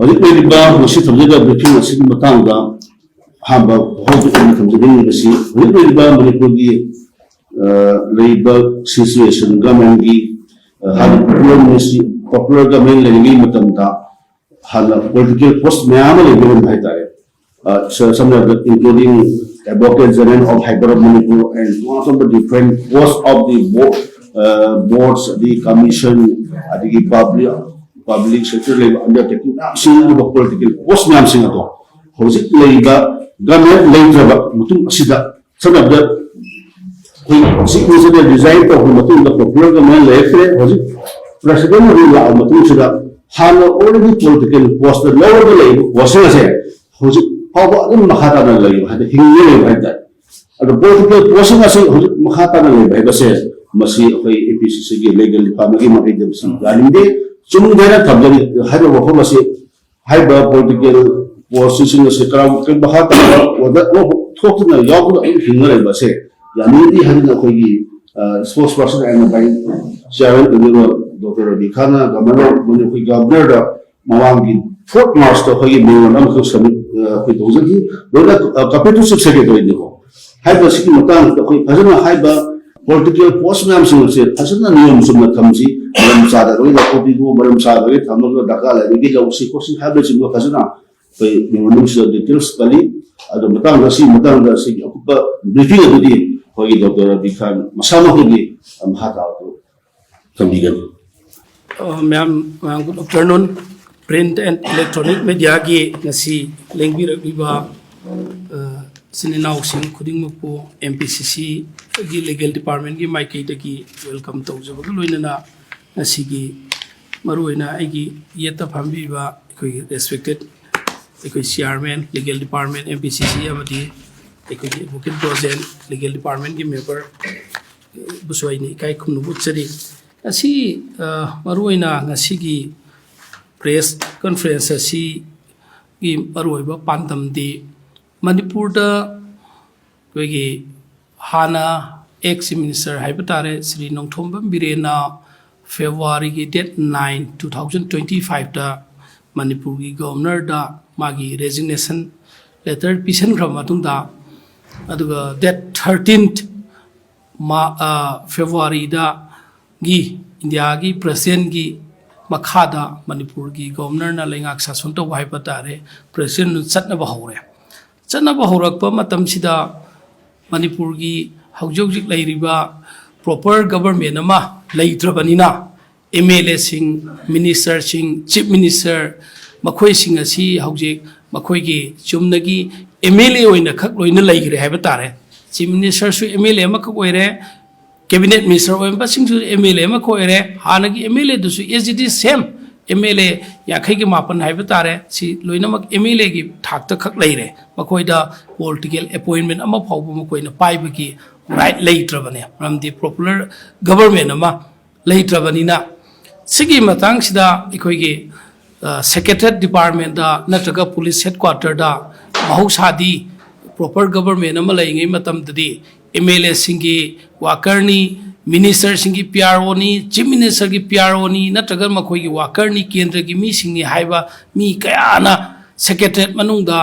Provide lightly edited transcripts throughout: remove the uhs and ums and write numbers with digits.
hojik leriba masi thamjaga briefing asigi matangda hamba hojik thamjagin basi hojik leriba Manipur gi leriba situation government gi hal popular government lengi matamda hal political post mayam lebirum bhaitare some of that including Advocate General of Hyper Manipur and one of the different posts of the boards, the commission, the public sector undertaking single political post mayam sing ato hojik leiba government leitraba mutum asida some of the sequence of the design of mutum the popular government leitre hojik president la mutum sida hana already political post the lower the leiba wasna se hojik power in makhata na leiba hada hingle leiba hada ado political post na se hojik makhata na leiba hada se masi okay APCC gi legal department gi makai dem sam galinde Cumdera tabjadi hari waktu masih hari political position se kerana bahasa wadah thok na yaw na hingar base yani ini hari na koi spokesperson and by chairman Dr. Rabi Khan governor mune koi governor da mawangi 4th March to koi mewan am ko summit koi dozen ki dola capital secretary diko hari basi matang koi hazana hari political post mayam sing se asana niyam sumna thamsi maram sada roi la kopi go maram sada roi thamno daka la ni ga usi ko si habe chim ko asana pe niwanu se details kali ado matang da si akupa briefing adu di hogi Dr. Rabi Khan masama hogi am hata to kambigan ma'am good afternoon print and electronic media gi nasi lengbi rabiba Sininaw sing khuding mo MPCC gi legal department gi maikei dagi welcome to jabag loinana nasigi maruina igi yeta phambi ba koi respected koi chairman legal department MPCC amadi koi advocate president legal department gi member buswaini kai khumnu butchari asi maruina ngasigi press conference asi gi maruiba pandam di Manipur da koi hana ex-minister Hypertare Sri Nongthombam Birena February ki date 9 2025 da Manipur ki governor da magi resignation letter pisan gram matung da aduga date 13th February da gi India ki president ki makhada Manipur ki governor na lengak sasun to Hypertare president satna bahore Chanaba Horakpa Matamsida Manipur gi Haujik Lairiba proper government ama Laitrabanina MLA sing minister sing chief minister Makoi sing asi Haujik Makoi gi Chumnagi MLA oina khak loina laigre habatare chief minister su MLA makoire cabinet minister oimba sing su MLA makoire hanagi MLA dusu SGD same MLA yakai ki mapan habatare si loinamak MLA gi thakta khak laire makoida political appointment ama phawbu makoina paiba ki right laitrabane from the popular government ama laitrabanina sigi matang sida ikoi gi secretariat department da natraga police headquarter da mahusadi proper government ama laingai matam dadi MLA singi wakarni Minister singi PRO ni chief minister ki PRO ni natraga makoi gi worker ni kendra gi mi singni haiba mi kaya na secretariat manung da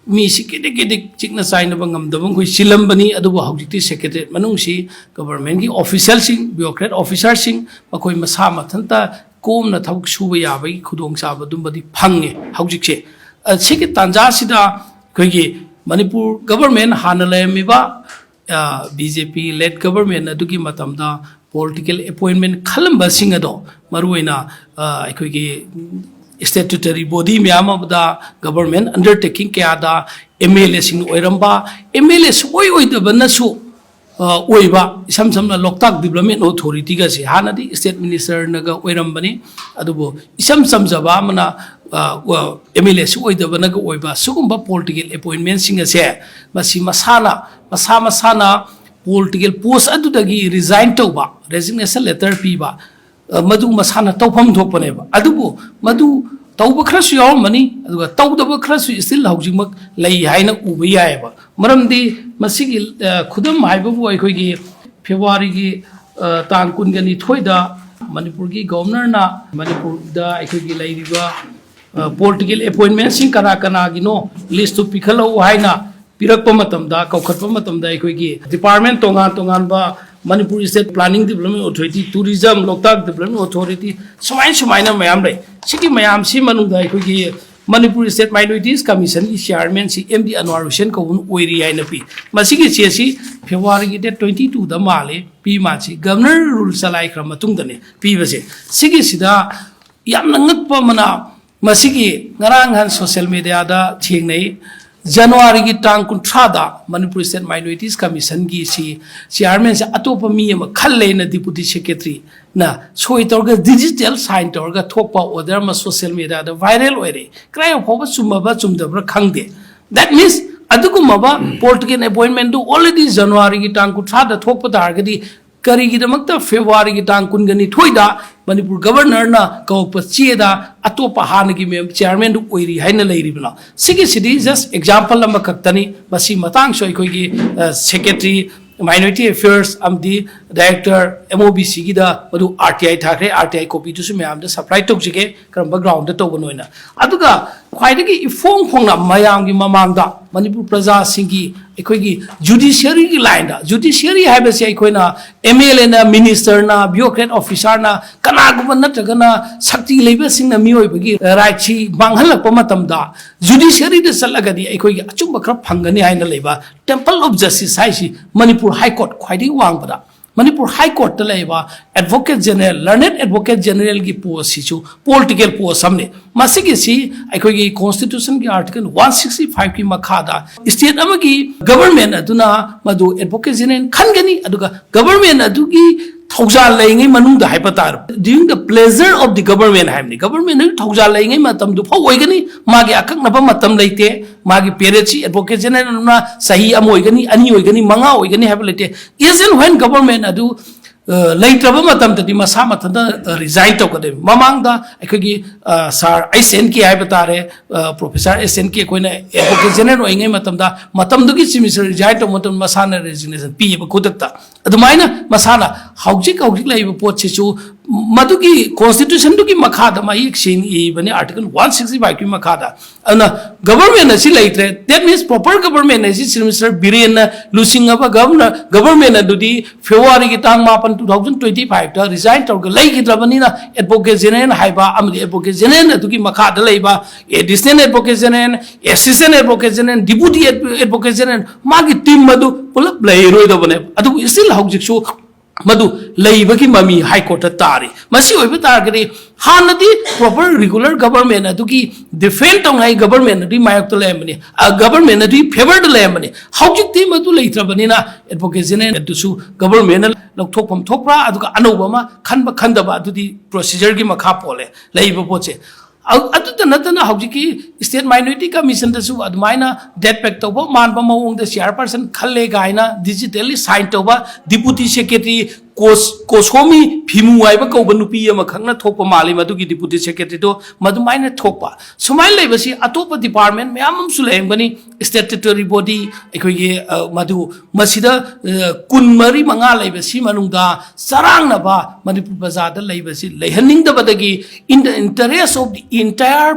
mi sikide kide chikna saina bangam dabang koi silam bani adu ba hawjiti secretariat manung si government ki official sing bureaucrat officer sing makoi masa mathanta kom na thawk suba ya bai khudong sa ba dum badi phange hawjik se sigi tanja sida koi gi Manipur government hanale mi ba BJP led government adugi matamda political appointment khalamba singado maruina aikogi statutory body myama da government undertaking kya da MLA sing oiramba MLA oi da banasu oiba sam samna Loktak Development Authority ga si hanadi state minister naga oirambani adubo isam samjaba mana MLA oi da banaga oiba sugumba political appointment singa se masi masana political post adudagi resign tauba resignation letter piba madu masana tawpham thokpane ba adubu madu tawba khrasu yawmani aduga tawdaba khrasu still hawjingmak lei haina uba yaiba maramdi masigi khudam haibabu aikogi February gi tang 22 da Manipur gi governor na Manipur da aikogi lairiba political appointment sing kana gino list to pikhalo haina pirakpa matamda kaukhatpa matamda aikoigi department tongan ba Manipur State Planning Development Authority, Tourism, Loktak Development Authority, sumaina mayam re. Siki mayam si manungda aikoigi Manipur State Minorities Commission ki chairman si MD Anwar Hussain ko un oiri ai na pi. Masigi chesi February ki date 22 da male pi machi governor rule salai khra matung dane pi base. Sigi sida yam nangat pa mana masigi ngarang han social media da thingnei January ki tang kuntrada Manipur State Minorities Commission ki si chairman sa atopa mi ma khalle na deputy secretary na soi torga digital sign torga thokpa order ma social media da viral oire krai phoba chumba ba chumdabra khangde. That means adugumaba political appointment do already January ki tang kuntrada thokpa targadi karigidamagta February ki tang kungani thoida Manipur governor na kaupa cheda atopa hanagi mem chairman du oiri haina leiribna sigi city just example lamba kaktani basi matang soi koigi secretary minority affairs amdi director MOBC gi da madu RTI thakre RTI copy tu su myam da supply tok jige karamba ground da to noina aduga khwaidagi ifong na mayam gi mamang da Manipur praja singi ekhoi judiciary ki line da judiciary haiba se ekhoi na MLA na minister na bureaucrat officer na kana gum na tagana sakti leiba sing na mioi bagi right chi banghal pa matam da judiciary de salaga di ekhoi gi achum bakra phangani haina leiba temple of justice hai si Manipur High Court khwaidi wang bada Manipur High Court ta leiba advocate general learned advocate general ki post si chu political post samne masigi si ekhoi gi constitution ki article 165 ki makha da state amagi government aduna madu advocate general khangani aduga government adugi Thauja laying manung the hypatar during the pleasure of the government hamni government Thauja laying matam du phau oigani magi akak napa matam leite magi perechi advocate general na sahi am oigani ani oigani manga oigani have lete is and when government adu later matam tadi masa matanda resign to kade mamang da ekhigi sir SN ki hypatare professor SN ki koina advocate general oingai matam da matam du ki semester resign to matam masana resignation pi ba kudakta adumaina masana haujik laiba pot chu madugi constitution du ki makhada ma ek sin e bani article 165 ki makhada ana government asi laitre that means proper government asi semester biren losing of a government adudi February ki tang mapan 2025 ta resign to ga lai ki drabani na advocate general haiba amdi advocate general adugi makhada laiba additional advocate general assistant advocate general deputy advocate general magi team madu pulap lai roi do bane adu still haujik chu madu leibaki mami high court tari masi oiba targari hanadi proper regular government adugi defend tong hai government adi mayok to lemani a government adi favor to lemani haujik ti madu leitrabani na advocacy ne dusu government lokthok pam thokra aduga anoba ma khanba khandaba adudi procedure gi makha pole leiba poche adu natana haujiki state minority commission da su admaina debt pact to man ba mawong da chairperson khalle gaina digitally sign to ba deputy secretary kosomi phimu aiba ko banupi ama khangna thokpa mali madugi deputy secretary to madumaina thokpa sumai leibasi atopa department mayam su leembani statutory body ekhoi madu masida kunmari manga leibasi manungda sarang na ba Manipur bazada leibasi lehaning da badagi in the interest of the entire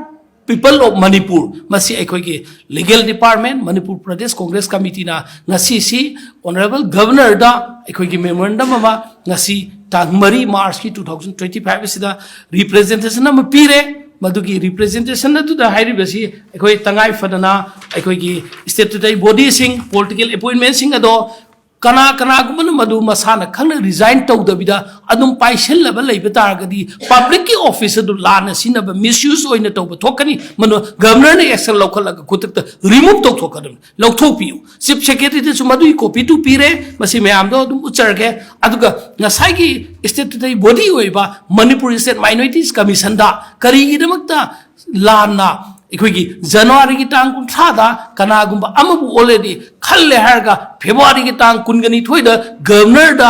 people of Manipur masi ekhoi legal department Manipur Pradesh Congress Committee na ngasi si honorable governor da ekhoi memorandum ama ngasi tang mari March ki 2025 sida representation ama pire madugi representation adu da hairi basi ekhoi tangai fadana ekhoi statutory body sing political appointment sing ado kana gumana madu masana khangna resign tawdabida adum paisel level leiba targadi public ki office adu lana sinaba misuse oina tawba thokani mano governor ne action lokalaga kutakta remove tok thokadam lokthokpiu chief secretary de sumadu copy tu pire masi mayam do adum ucharge aduga ngasai ki statutory body oiba Manipur State Minorities Commission da kari gidamakta lana ekhoi January ki tang kunthada kanagumba amabu already khalle harga February ki tang kungani thoida governor da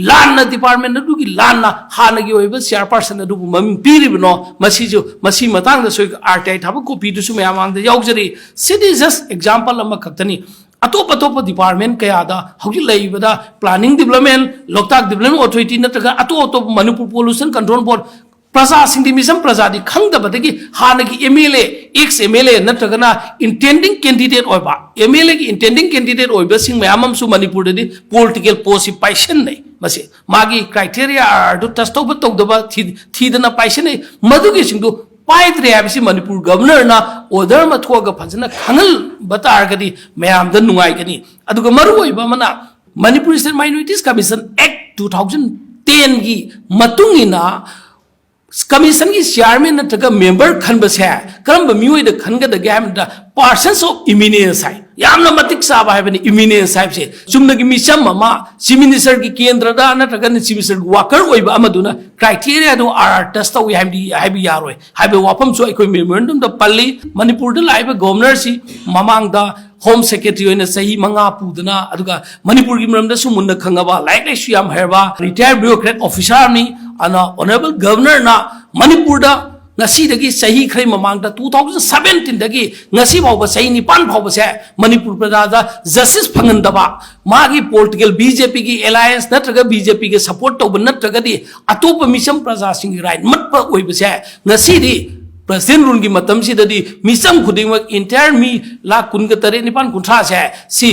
lanna department adu ki lanna hanagi oiba chairperson adu mami piribno masi matang da soi RTI thaba copy du su mayamang da yaujari city just example ama khaktani atop department kaya da hoji leibada planning development loktak development authority nataga atop Manipur pollution control board प्रजा मिसम प्रजा खंगदबदगी हानगी MLA ex MLA नत्रगना intending candidate ओइबा MLA की intending candidate ओइबा सिंग मयामम सु मणिपुर दि पॉलिटिकल पोस्ट पाइसन नै मसे मागी क्राइटेरिया आदु टस्टोब तौदबा थीदना पाइसन नै मदुगी सिंदु पाइद्रे हाबिसि मणिपुर गवर्नर ना ऑर्डर मा थोगा फजना खंगल बतारगदी मयाम द नुंगाइगनी अदुगा मरु ओइबा मना Manipur state minorities commission act 2010 की मतुंगिना कमीशन की चेयरमैन नत्रगा मेंबर खनबसे करम मियोइद खनगदगे हामदा पर्सन्स ऑफ इमिनेंस है यामना मतिक साब हाबनि इमिनेंस हाबसे चुमनगी मिसम मा चीफ मिनिस्टर की केंद्रदा नत्रगा चीफ मिनिस्टर वाकर ओइबा अमदुना क्राइटेरिया दो आर टेस्ट तौ हाबि यारोय हाबे वाफम सो अखोय मेमोरेंडम द पल्ली मणिपुर द लाइब गवर्नर सी ममांगदा होम सेक्रेटरी होने सही मंगा पुदना अदुगा मणिपुर की मरमदा सुमुंदा खंगबा लाइक लाइक सुयाम हेरबा रिटायर्ड ब्यूरोक्रेट ऑफिसर नि अना ऑनरेबल गवर्नर ना मणिपुर दा ngasi dagi sahi khrai mamang da 2017 dagi ngasi bawba sahi nipan bawba se manipur prada justice phangan daba magi political BJP ki alliance natraga BJP ke support to natraga di atopa misam praja sing right mat pa oiba se ngasi di president run ki matam si dadi misam khuding entire mi la kun ga tare nipan kuntha se si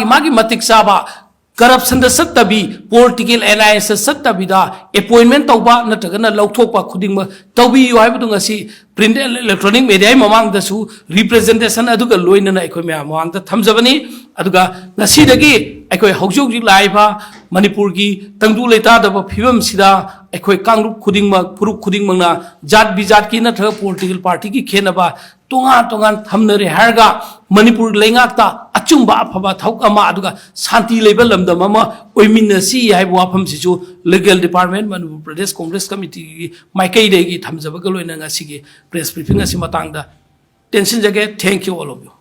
magi matik saba corruption सत्तबी political alliance सत्तबीदा appointment तौबा नत्रगना लौथोपा खुदिंग तौबियो हाइबदु ngasi print electronic media ममांग दसु रिप्रेजेंटेशन अदुगा लोइनना अखोय म्या ममांग द थमजबनी अदुगा ngasi दगी अखोय हौजौजी लाइबा मणिपुर की तंगदु लेता दब फिबम सिदा अखोय कांगरुप खुदिंग फुरुक खुदिंग मंगना जात बिजात की नथ्र पॉलिटिकल पार्टी की खेनबा तोंगा थमनरे हारगा मणिपुर लेंगाक्ता अचुंबा अफबा थौक अमा अदुगा शांति लेवल लमदम अमा ओइमिनसी हाइब वाफम सिजु लीगल डिपार्टमेंट मणिपुर प्रदेश कांग्रेस कमिटी की माइकई देगी थमजबग लोइना ngasi की प्रेस ब्रीफिंग असि मतंगदा टेंशन जगे thank you all of you